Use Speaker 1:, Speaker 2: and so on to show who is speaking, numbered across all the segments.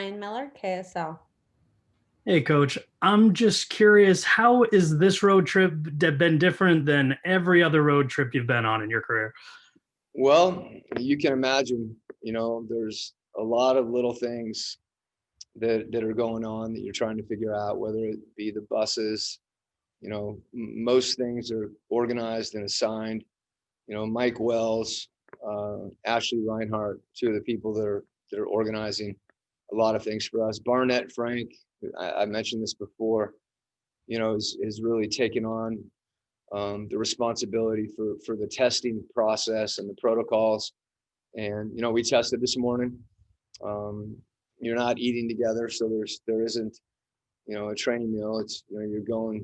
Speaker 1: Ryan Miller, KSL.
Speaker 2: Hey, Coach. I'm just curious, how is this road trip been different than every other road trip you've been on in your career?
Speaker 3: Well, you can imagine, there's a lot of little things that are going on that you're trying to figure out, whether it be the buses, most things are organized and assigned. Mike Wells, Ashley Reinhardt, two of the people that are organizing a lot of things for us. Barnett Frank, I mentioned this before, is really taken on the responsibility for the testing process and the protocols. And we tested this morning. You're not eating together, so there isn't a training meal. It's you're going,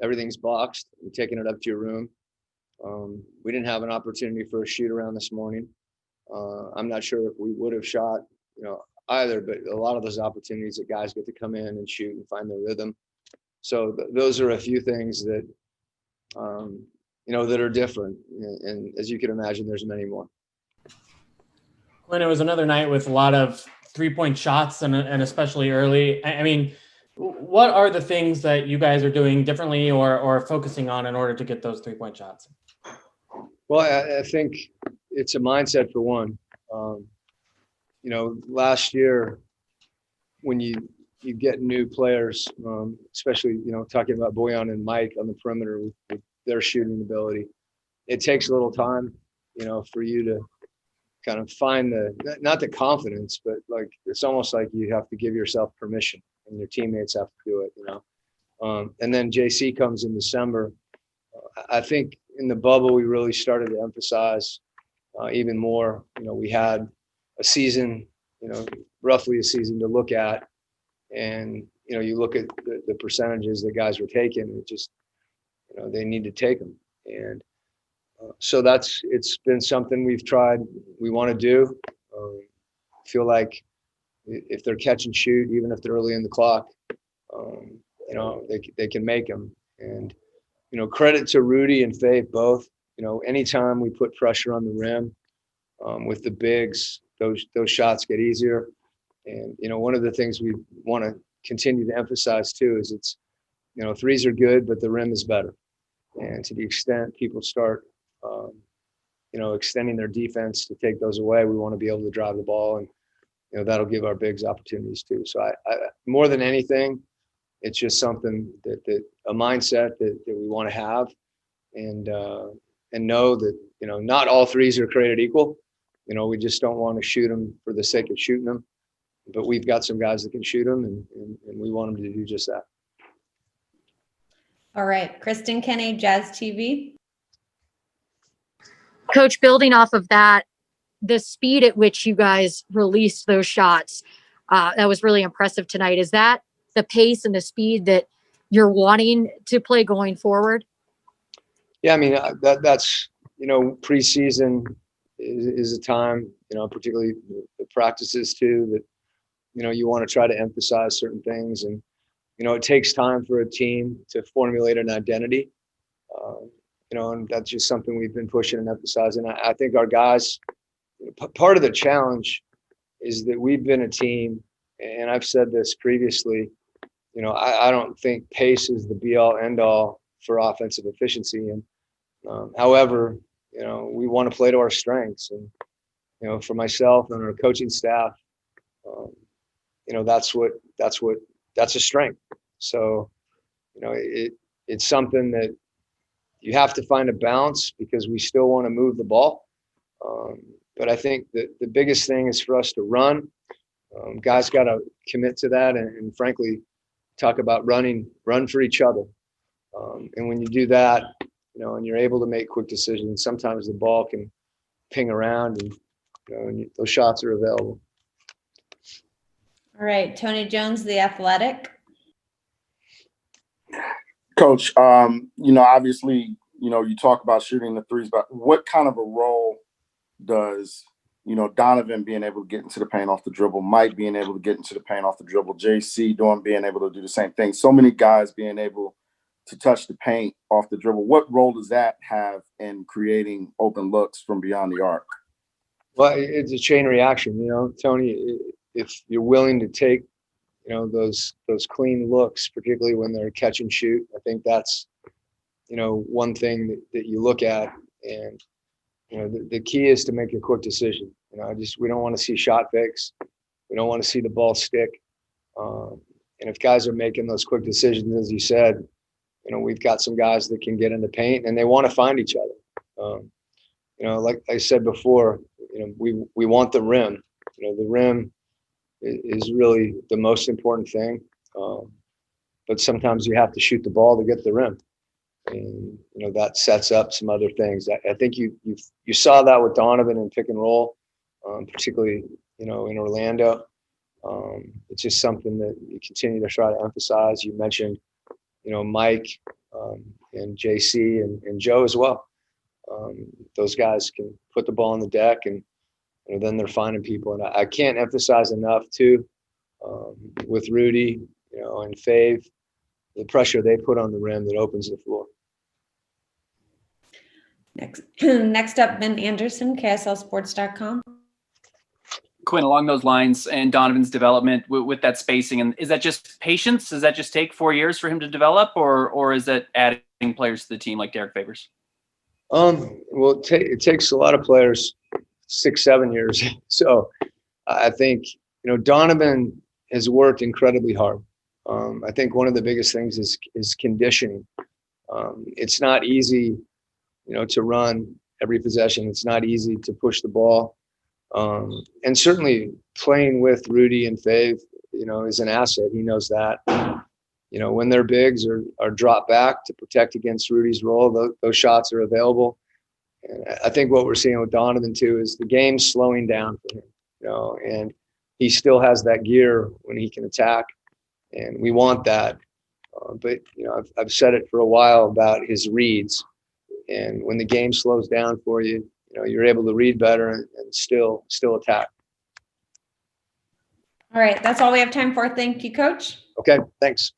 Speaker 3: everything's boxed. You're taking it up to your room. We didn't have an opportunity for a shoot around this morning. I'm not sure if we would have shot either, but a lot of those opportunities that guys get to come in and shoot and find their rhythm. So those are a few things that that are different. And as you can imagine, there's many more.
Speaker 4: When it was another night with a lot of 3-point shots and especially early, I mean, what are the things that you guys are doing differently or focusing on in order to get those 3-point shots?
Speaker 3: Well, I think it's a mindset for one. Last year when you get new players, especially, talking about Bojan and Mike on the perimeter with their shooting ability, it takes a little time, for you to kind of find not the confidence, but like, it's almost like you have to give yourself permission and your teammates have to do it, and then JC comes in December. I think in the bubble, we really started to emphasize even more, we had a season, roughly a season to look at. And, you look at the percentages that guys were taking, it just, they need to take them. And so it's been something we've tried, we want to do. Feel like if they're catch and shoot, even if they're early in the clock, they can make them. And, credit to Rudy and Faith both. Anytime we put pressure on the rim with the bigs, those shots get easier. And, one of the things we want to continue to emphasize too is it's, threes are good, but the rim is better. And to the extent people start, extending their defense to take those away, we want to be able to drive the ball, and, that'll give our bigs opportunities too. So I more than anything, it's just something that a mindset that we want to have, and know that, not all threes are created equal. We just don't want to shoot them for the sake of shooting them, but we've got some guys that can shoot them, and we want them to do just that.
Speaker 1: All right, Kristen Kenny, Jazz TV.
Speaker 5: Coach, building off of that, the speed at which you guys released those shots, that was really impressive tonight. Is that the pace and the speed that you're wanting to play going forward?
Speaker 3: Yeah, I mean, that's, preseason is a time, particularly the practices too, that, you want to try to emphasize certain things. And, it takes time for a team to formulate an identity. And that's just something we've been pushing and emphasizing. I think our guys, part of the challenge is that we've been a team, and I've said this previously, I don't think pace is the be all end all for offensive efficiency. And however, we want to play to our strengths. And, for myself and our coaching staff, that's a strength. So, it's something that you have to find a balance, because we still want to move the ball. But I think that the biggest thing is for us to run. Guys got to commit to that, and frankly, talk about run for each other. And when you do that, and you're able to make quick decisions, sometimes the ball can ping around, and those shots are available.
Speaker 1: All right, Tony Jones, The Athletic.
Speaker 6: Coach, obviously, you talk about shooting the threes, but what kind of a role does, Donovan being able to get into the paint off the dribble, Mike being able to get into the paint off the dribble, JC being able to do the same thing, so many guys being able to touch the paint off the dribble, what role does that have in creating open looks from beyond the arc?
Speaker 3: Well, it's a chain reaction, Tony. if you're willing to take, you know, those clean looks, particularly when they're catch and shoot, I think that's, you know, one thing that you look at. And, you know, the key is to make a quick decision. You know, we don't want to see shot fakes. We don't want to see the ball stick. And if guys are making those quick decisions, as you said, you know, we've got some guys that can get in the paint and they want to find each other. You know, like I said before, you know, we want the rim. You know, the rim is really the most important thing. But sometimes you have to shoot the ball to get the rim. And, you know, that sets up some other things. I think you saw that with Donovan in pick and roll, particularly, you know, in Orlando. It's just something that you continue to try to emphasize. You mentioned, you know, Mike and JC and Joe as well. Those guys can put the ball on the deck, and you know, then they're finding people. And I can't emphasize enough too, with Rudy, you know, and Fave, the pressure they put on the rim that opens the floor.
Speaker 1: Next up, Ben Anderson, KSLSports.com.
Speaker 7: Quinn, along those lines and Donovan's development with that spacing, and is that just patience? Does that just take 4 years for him to develop, or is that adding players to the team like Derek Favors?
Speaker 3: Well, it takes a lot of players 6-7 years. So I think, you know, Donovan has worked incredibly hard. I think one of the biggest things is conditioning. It's not easy, you know, to run every possession. It's not easy to push the ball. And certainly playing with Rudy and Fave, you know, is an asset. He knows that. You know, when their bigs are dropped back to protect against Rudy's role, those shots are available. And I think what we're seeing with Donovan too is the game's slowing down for him, you know, and he still has that gear when he can attack, and we want that. But, you know, I've said it for a while about his reads, and when the game slows down for you, you know, you're able to read better and still attack.
Speaker 1: All right, that's all we have time for. Thank you, Coach.
Speaker 3: Okay, thanks.